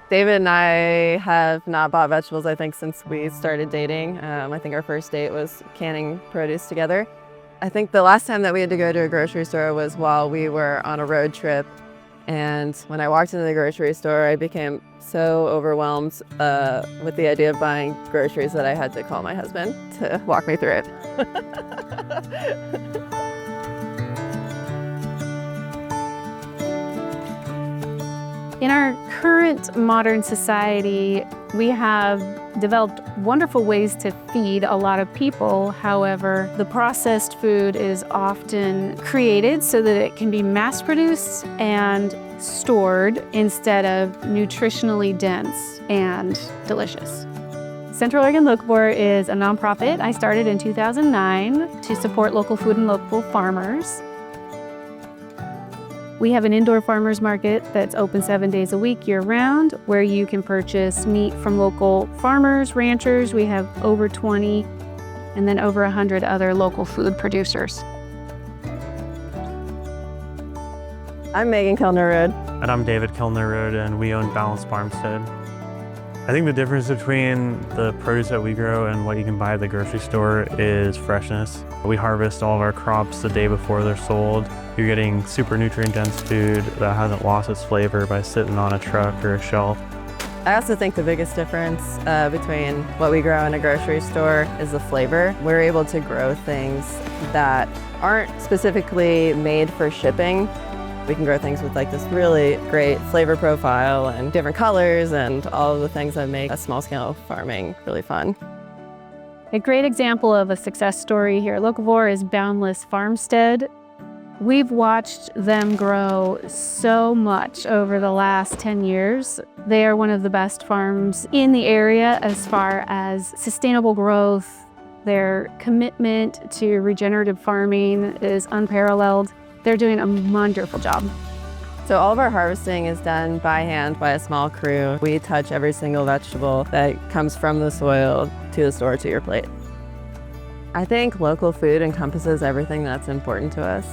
David and I have not bought vegetables, I think, since we started dating. I think our first date was canning produce together. I think the last time that we had to go to a grocery store was while we were on a road trip. And when I walked into the grocery store, I became so overwhelmed with the idea of buying groceries that I had to call my husband to walk me through it. In our current modern society, we have developed wonderful ways to feed a lot of people. However, the processed food is often created so that it can be mass-produced and stored instead of nutritionally dense and delicious. Central Oregon Locavore is a nonprofit I started in 2009 to support local food and local farmers. We have an indoor farmers market that's open 7 days a week year-round, where you can purchase meat from local farmers, ranchers. We have over 20, and then over 100 other local food producers. I'm Megan Kellner-Road. And I'm David Kellner-Road, and we own Balanced Farmstead. I think the difference between the produce that we grow and what you can buy at the grocery store is freshness. We harvest all of our crops the day before they're sold. You're getting super nutrient-dense food that hasn't lost its flavor by sitting on a truck or a shelf. I also think the biggest difference between what we grow in a grocery store is the flavor. We're able to grow things that aren't specifically made for shipping. We can grow things with like this really great flavor profile and different colors and all of the things that make a small-scale farming really fun. A great example of a success story here at Locavore is Boundless Farmstead. We've watched them grow so much over the last 10 years. They are one of the best farms in the area as far as sustainable growth. Their commitment to regenerative farming is unparalleled. They're doing a wonderful job. So all of our harvesting is done by hand by a small crew. We touch every single vegetable that comes from the soil to the store to your plate. I think local food encompasses everything that's important to us.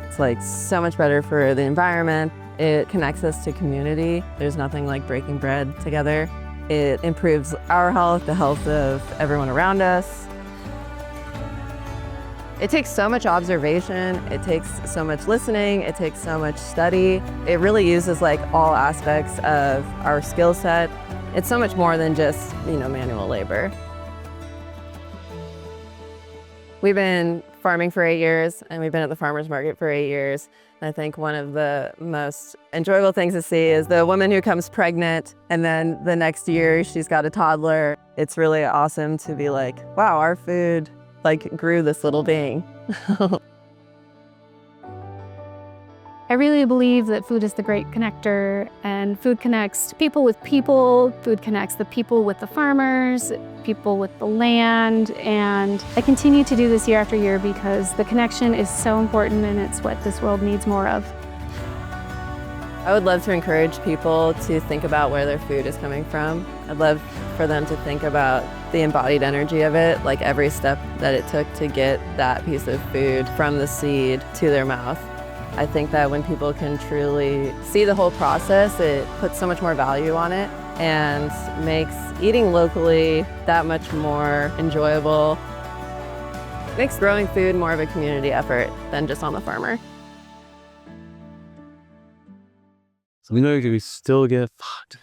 It's like so much better for the environment. It connects us to community. There's nothing like breaking bread together. It improves our health, the health of everyone around us. It takes so much observation, it takes so much listening, it takes so much study. It really uses like all aspects of our skill set. It's so much more than just, manual labor. We've been farming for 8 years and we've been at the farmer's market for 8 years. I think one of the most enjoyable things to see is the woman who comes pregnant and then the next year she's got a toddler. It's really awesome to be like, wow, our food grew this little being. I really believe that food is the great connector, and food connects people with people, food connects the people with the farmers, people with the land, and I continue to do this year after year because the connection is so important and it's what this world needs more of. I would love to encourage people to think about where their food is coming from. I'd love for them to think about the embodied energy of it, like every step that it took to get that piece of food from the seed to their mouth. I think that when people can truly see the whole process, it puts so much more value on it and makes eating locally that much more enjoyable. It makes growing food more of a community effort than just on the farmer. So we know we still get fucked.